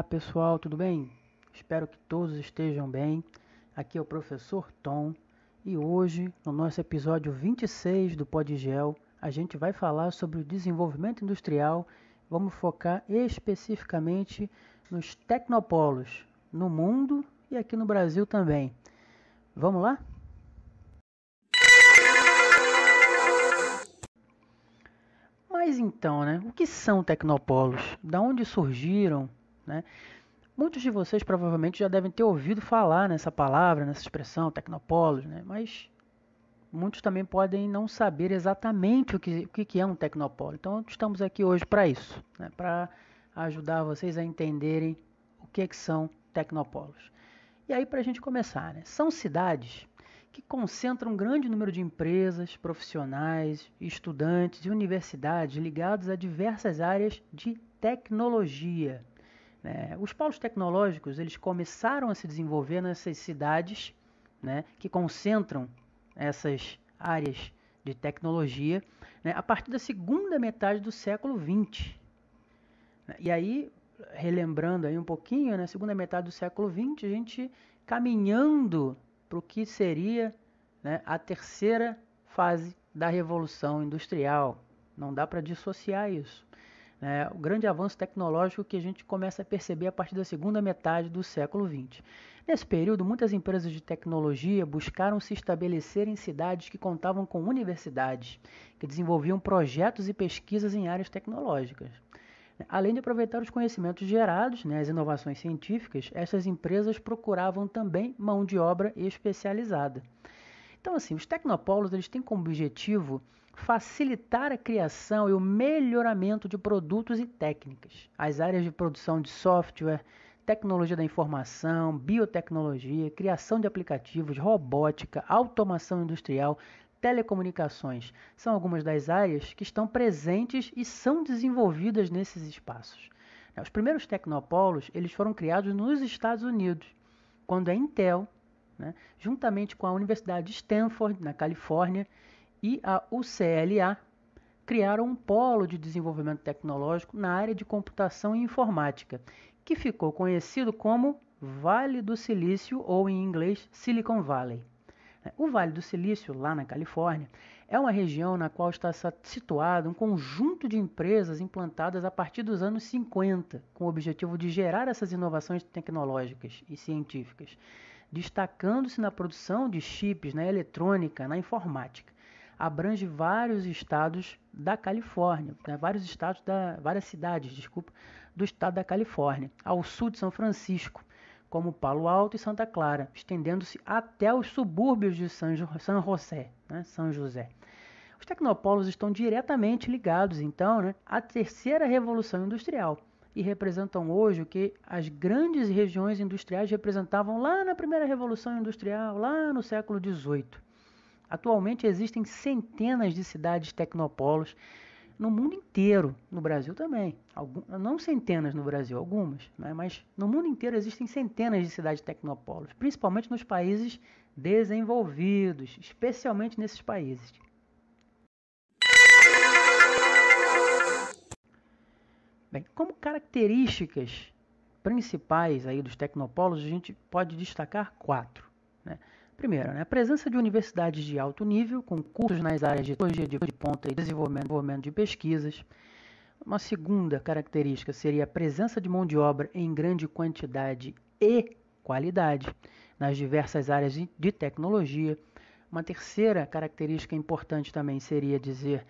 pessoal, tudo bem? Espero que todos estejam bem. Aqui é o professor Tom e hoje, no nosso episódio 26 do Podgel, a gente vai falar sobre o desenvolvimento industrial. Vamos focar especificamente nos tecnopolos no mundo e aqui no Brasil também. Vamos lá? Mas então, o que são tecnopolos? Da onde surgiram, né? Muitos de vocês provavelmente já devem ter ouvido falar nessa palavra, nessa expressão, tecnopolos, né? Mas muitos também podem não saber exatamente o que é um tecnopolo. Então, estamos aqui hoje para isso, né? Para ajudar vocês a entenderem o que são tecnopolos. E aí, para a gente começar, são cidades que concentram um grande número de empresas, profissionais, estudantes e universidades ligados a diversas áreas de tecnologia. Os polos tecnológicos eles começaram a se desenvolver nessas cidades, que concentram essas áreas de tecnologia, a partir da segunda metade do século XX. E aí, relembrando aí um pouquinho, segunda metade do século XX, a gente caminhando para o que seria a terceira fase da Revolução Industrial. Não dá para dissociar isso. O grande avanço tecnológico que a gente começa a perceber a partir da segunda metade do século XX. Nesse período, muitas empresas de tecnologia buscaram se estabelecer em cidades que contavam com universidades, que desenvolviam projetos e pesquisas em áreas tecnológicas. Além de aproveitar os conhecimentos gerados, as inovações científicas, essas empresas procuravam também mão de obra especializada. Então, assim, os tecnopolos eles têm como objetivo facilitar a criação e o melhoramento de produtos e técnicas. As áreas de produção de software, tecnologia da informação, biotecnologia, criação de aplicativos, robótica, automação industrial, telecomunicações, são algumas das áreas que estão presentes e são desenvolvidas nesses espaços. Os primeiros tecnopolos eles foram criados nos Estados Unidos, quando a Intel, juntamente com a Universidade de Stanford, na Califórnia, e a UCLA, criaram um polo de desenvolvimento tecnológico na área de computação e informática, que ficou conhecido como Vale do Silício, ou em inglês Silicon Valley. O Vale do Silício, lá na Califórnia, é uma região na qual está situado um conjunto de empresas implantadas a partir dos anos 50, com o objetivo de gerar essas inovações tecnológicas e científicas, destacando-se na produção de chips, na eletrônica, na informática. Abrange vários estados da Califórnia, várias cidades do estado da Califórnia, ao sul de São Francisco, como Palo Alto e Santa Clara, estendendo-se até os subúrbios de São José. Os tecnopolos estão diretamente ligados, então, à terceira revolução industrial e representam hoje o que as grandes regiões industriais representavam lá na primeira revolução industrial, lá no século XVIII. Atualmente existem centenas de cidades tecnopolos no mundo inteiro, no Brasil também. Não centenas no Brasil, algumas, mas no mundo inteiro existem centenas de cidades tecnopolos, principalmente nos países desenvolvidos, especialmente nesses países. Bem, como características principais aí dos tecnopolos, a gente pode destacar 4. Primeiro, a presença de universidades de alto nível, com cursos nas áreas de tecnologia de ponta e desenvolvimento de pesquisas. Uma segunda característica seria a presença de mão de obra em grande quantidade e qualidade nas diversas áreas de tecnologia. Uma terceira característica importante também seria dizer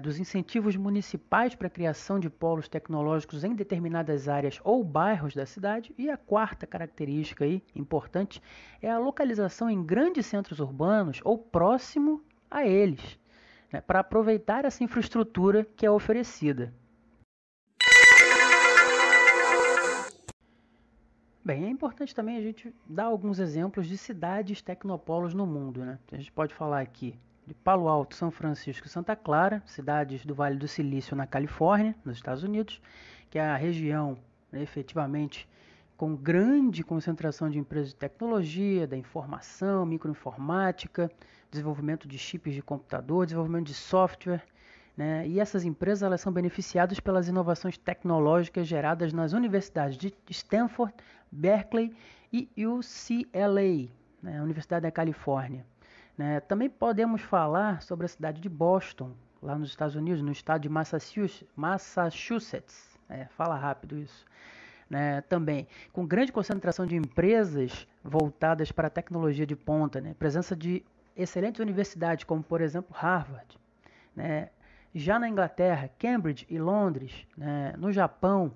dos incentivos municipais para a criação de polos tecnológicos em determinadas áreas ou bairros da cidade. E a quarta característica aí, importante é a localização em grandes centros urbanos ou próximo a eles, para aproveitar essa infraestrutura que é oferecida. Bem, é importante também a gente dar alguns exemplos de cidades tecnopolos no mundo. A gente pode falar aqui de Palo Alto, São Francisco e Santa Clara, cidades do Vale do Silício na Califórnia, nos Estados Unidos, que é a região efetivamente com grande concentração de empresas de tecnologia, da informação, microinformática, desenvolvimento de chips de computador, desenvolvimento de software, né? E essas empresas elas são beneficiadas pelas inovações tecnológicas geradas nas universidades de Stanford, Berkeley e UCLA, né? Universidade da Califórnia, né? Também podemos falar sobre a cidade de Boston, lá nos Estados Unidos, no estado de Massachusetts. Fala rápido isso. Né, também com grande concentração de empresas voltadas para a tecnologia de ponta, né, presença de excelentes universidades, como por exemplo Harvard, né, já na Inglaterra, Cambridge e Londres, né, no Japão,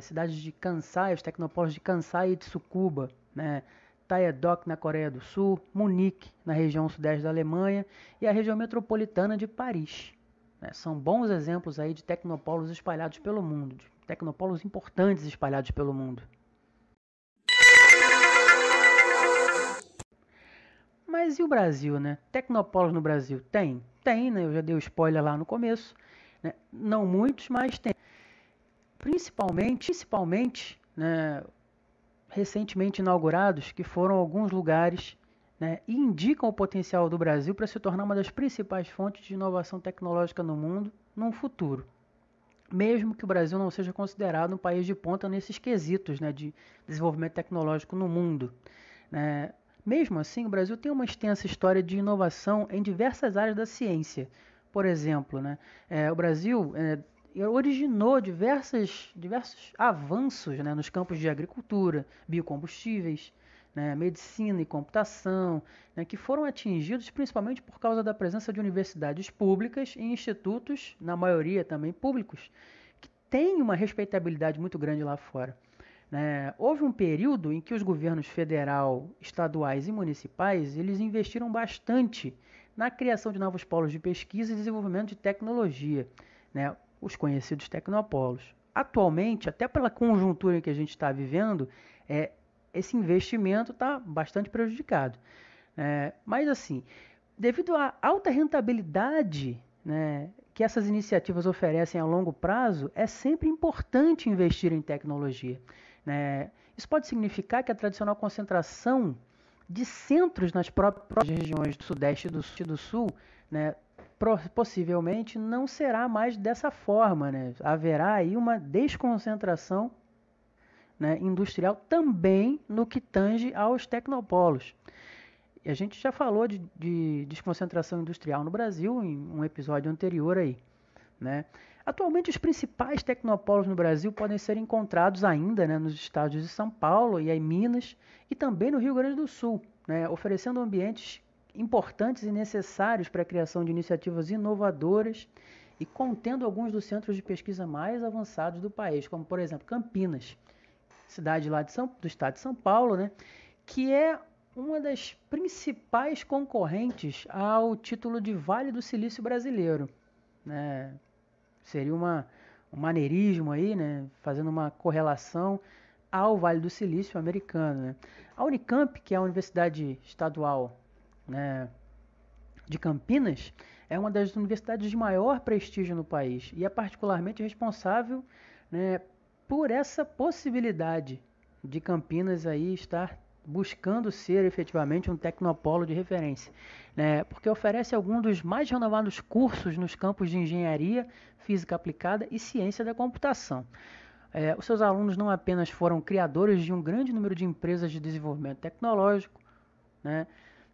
cidades de Kansai, os tecnopolos de Kansai e Tsukuba, né, Taedok na Coreia do Sul, Munique na região sudeste da Alemanha e a região metropolitana de Paris. Né, são bons exemplos aí de tecnopolos espalhados pelo mundo, de tecnopolos importantes espalhados pelo mundo. Mas e o Brasil, né? Tecnopolos no Brasil? Tem, né? Eu já dei o spoiler lá no começo. Né? Não muitos, mas tem. Principalmente, né, recentemente inaugurados, que foram alguns lugares, né, e indicam o potencial do Brasil para se tornar uma das principais fontes de inovação tecnológica no mundo num futuro. Mesmo que o Brasil não seja considerado um país de ponta nesses quesitos, né, de desenvolvimento tecnológico no mundo. Né? Mesmo assim, o Brasil tem uma extensa história de inovação em diversas áreas da ciência. Por exemplo, né, o Brasil originou diversos avanços, né, nos campos de agricultura, biocombustíveis, né, medicina e computação, né, que foram atingidos principalmente por causa da presença de universidades públicas e institutos, na maioria também públicos, que têm uma respeitabilidade muito grande lá fora. Né? Houve um período em que os governos federal, estaduais e municipais eles investiram bastante na criação de novos polos de pesquisa e desenvolvimento de tecnologia, né? Os conhecidos tecnopolos. Atualmente, até pela conjuntura que a gente está vivendo, esse investimento está bastante prejudicado. Mas assim, devido à alta rentabilidade, né, que essas iniciativas oferecem a longo prazo, é sempre importante investir em tecnologia. Né? Isso pode significar que a tradicional concentração de centros nas próprias regiões do Sudeste e do Sul, né, possivelmente não será mais dessa forma. Né? Haverá aí uma desconcentração, né, industrial também no que tange aos tecnopolos. E a gente já falou de desconcentração industrial no Brasil em um episódio anterior aí, né? Atualmente os principais tecnopolos no Brasil podem ser encontrados ainda, né, nos estados de São Paulo e aí Minas e também no Rio Grande do Sul, né, oferecendo ambientes importantes e necessários para a criação de iniciativas inovadoras e contendo alguns dos centros de pesquisa mais avançados do país, como por exemplo Campinas, cidade lá do estado de São Paulo, né, que é uma das principais concorrentes ao título de Vale do Silício brasileiro, né? Seria um maneirismo aí, né? Fazendo uma correlação ao Vale do Silício americano, né? A Unicamp, que é a Universidade Estadual, né, de Campinas, é uma das universidades de maior prestígio no país e é particularmente responsável, né, por essa possibilidade de Campinas aí estar buscando ser efetivamente um tecnopolo de referência, né? Porque oferece alguns dos mais renovados cursos nos campos de engenharia, física aplicada e ciência da computação. Os seus alunos não apenas foram criadores de um grande número de empresas de desenvolvimento tecnológico, né,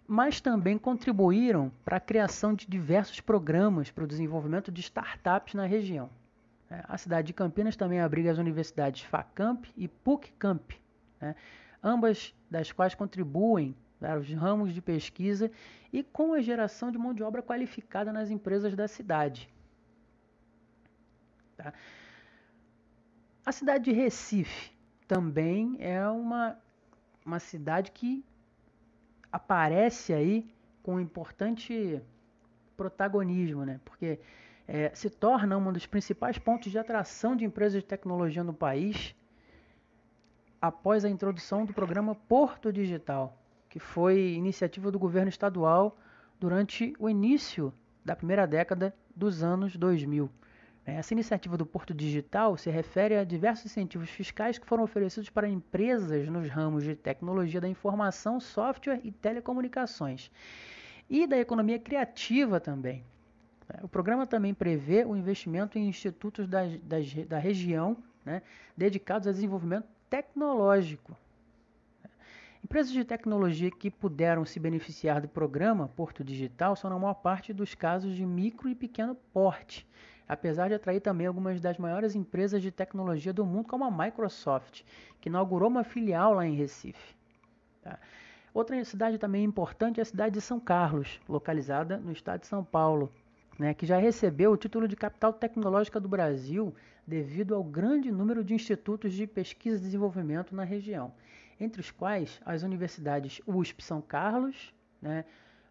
mas também contribuíram para a criação de diversos programas para o desenvolvimento de startups na região. A cidade de Campinas também abriga as universidades FACamp e PUCCamp, né, ambas das quais contribuem para os ramos de pesquisa e com a geração de mão de obra qualificada nas empresas da cidade. Tá? A cidade de Recife também é uma cidade que aparece aí com um importante protagonismo, né? Porque se torna um dos principais pontos de atração de empresas de tecnologia no país após a introdução do programa Porto Digital, que foi iniciativa do governo estadual durante o início da primeira década dos anos 2000. Essa iniciativa do Porto Digital se refere a diversos incentivos fiscais que foram oferecidos para empresas nos ramos de tecnologia da informação, software e telecomunicações, e da economia criativa também. O programa também prevê o investimento em institutos da região, né, dedicados ao desenvolvimento tecnológico. Empresas de tecnologia que puderam se beneficiar do programa Porto Digital são, na maior parte dos casos, de micro e pequeno porte, apesar de atrair também algumas das maiores empresas de tecnologia do mundo, como a Microsoft, que inaugurou uma filial lá em Recife. Tá? Outra cidade também importante é a cidade de São Carlos, localizada no estado de São Paulo, né, que já recebeu o título de capital tecnológica do Brasil devido ao grande número de institutos de pesquisa e desenvolvimento na região, entre os quais as universidades USP São Carlos, né,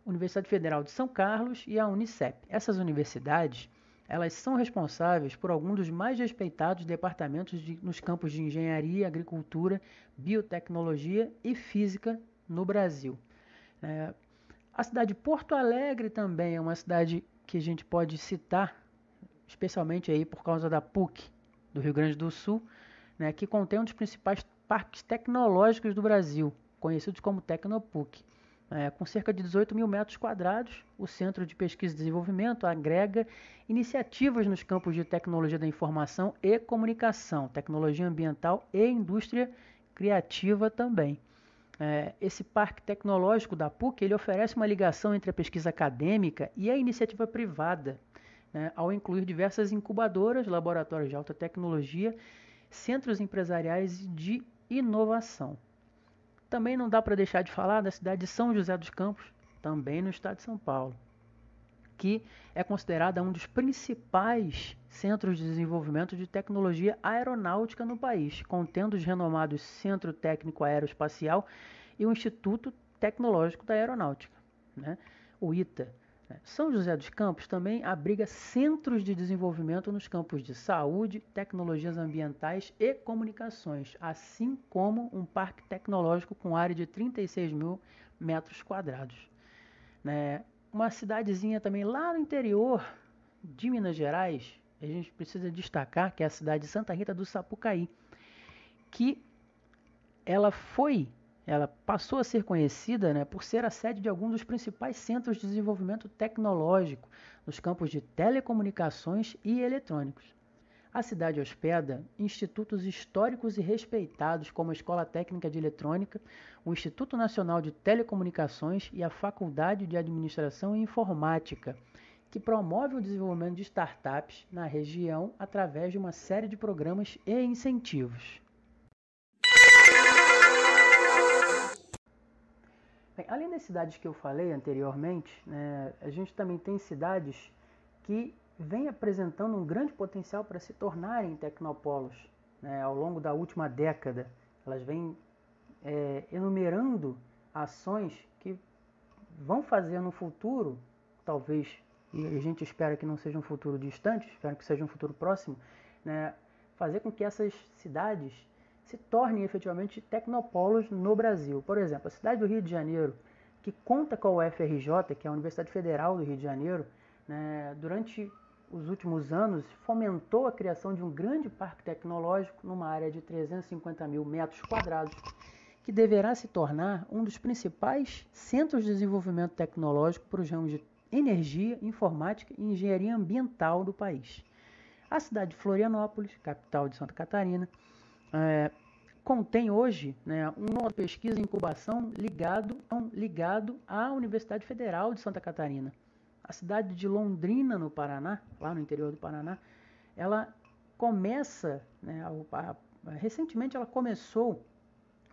Universidade Federal de São Carlos e a Unicep. Essas universidades, elas são responsáveis por alguns dos mais respeitados departamentos nos campos de engenharia, agricultura, biotecnologia e física no Brasil. A cidade de Porto Alegre também é uma cidade que a gente pode citar, especialmente aí por causa da PUC, do Rio Grande do Sul, né, que contém um dos principais parques tecnológicos do Brasil, conhecidos como Tecnopuc. Com cerca de 18 mil metros quadrados, o Centro de Pesquisa e Desenvolvimento agrega iniciativas nos campos de tecnologia da informação e comunicação, tecnologia ambiental e indústria criativa também. Esse parque tecnológico da PUC ele oferece uma ligação entre a pesquisa acadêmica e a iniciativa privada, né, ao incluir diversas incubadoras, laboratórios de alta tecnologia, centros empresariais de inovação. Também não dá para deixar de falar da cidade de São José dos Campos, também no estado de São Paulo, que é considerada um dos principais centros de desenvolvimento de tecnologia aeronáutica no país, contendo os renomados Centro Técnico Aeroespacial e o Instituto Tecnológico da Aeronáutica, né? O ITA. São José dos Campos também abriga centros de desenvolvimento nos campos de saúde, tecnologias ambientais e comunicações, assim como um parque tecnológico com área de 36 mil metros quadrados. Uma cidadezinha também lá no interior de Minas Gerais, a gente precisa destacar que é a cidade de Santa Rita do Sapucaí, que ela passou a ser conhecida, né, por ser a sede de alguns dos principais centros de desenvolvimento tecnológico nos campos de telecomunicações e eletrônicos. A cidade hospeda institutos históricos e respeitados como a Escola Técnica de Eletrônica, o Instituto Nacional de Telecomunicações e a Faculdade de Administração e Informática, que promove o desenvolvimento de startups na região através de uma série de programas e incentivos. Bem, além das cidades que eu falei anteriormente, né, a gente também tem cidades que vêm apresentando um grande potencial para se tornarem tecnopolos, né, ao longo da última década. Elas vêm enumerando ações que vão fazer no futuro, talvez, e a gente espera que não seja um futuro distante, espera que seja um futuro próximo, né, fazer com que essas cidades se tornem efetivamente tecnopolos no Brasil. Por exemplo, a cidade do Rio de Janeiro, que conta com a UFRJ, que é a Universidade Federal do Rio de Janeiro, né, durante os últimos anos fomentou a criação de um grande parque tecnológico numa área de 350 mil metros quadrados, que deverá se tornar um dos principais centros de desenvolvimento tecnológico para os ramos de energia, informática e engenharia ambiental do país. A cidade de Florianópolis, capital de Santa Catarina, contém hoje, né, uma pesquisa e incubação ligado à Universidade Federal de Santa Catarina. A cidade de Londrina, no Paraná, lá no interior do Paraná, ela começa, né, recentemente ela começou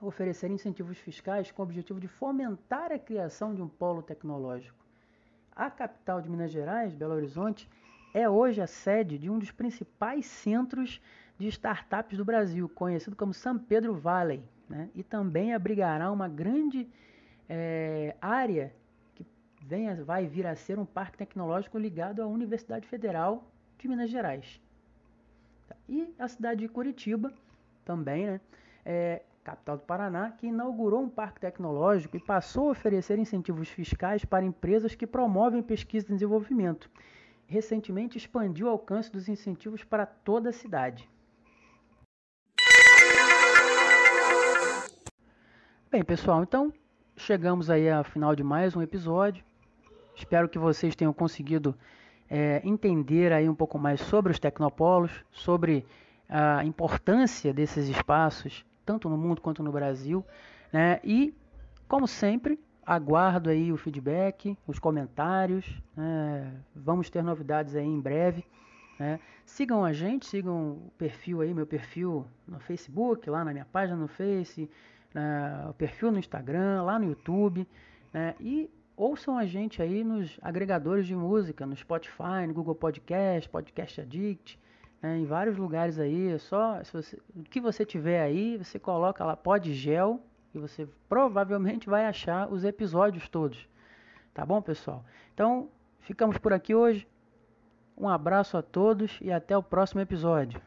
a oferecer incentivos fiscais com o objetivo de fomentar a criação de um polo tecnológico. A capital de Minas Gerais, Belo Horizonte, é hoje a sede de um dos principais centros de startups do Brasil, conhecido como San Pedro Valley, né? E também abrigará uma grande área que vai vir a ser um parque tecnológico ligado à Universidade Federal de Minas Gerais. E a cidade de Curitiba, também, né? Capital do Paraná, que inaugurou um parque tecnológico e passou a oferecer incentivos fiscais para empresas que promovem pesquisa e desenvolvimento. Recentemente expandiu o alcance dos incentivos para toda a cidade. Bem, pessoal, então chegamos aí ao final de mais um episódio. Espero que vocês tenham conseguido entender aí um pouco mais sobre os tecnopolos, sobre a importância desses espaços, tanto no mundo quanto no Brasil, né? E, como sempre, aguardo aí o feedback, os comentários, né? Vamos ter novidades aí em breve, né? Sigam a gente, sigam o perfil aí, meu perfil no Facebook, lá na minha página no Face, o perfil no Instagram, lá no YouTube, né? E ouçam a gente aí nos agregadores de música, no Spotify, no Google Podcast, Podcast Addict, né? Em vários lugares aí. É só, o que você tiver aí, você coloca lá Podgel e você provavelmente vai achar os episódios todos. Tá bom, pessoal? Então, ficamos por aqui hoje. Um abraço a todos e até o próximo episódio.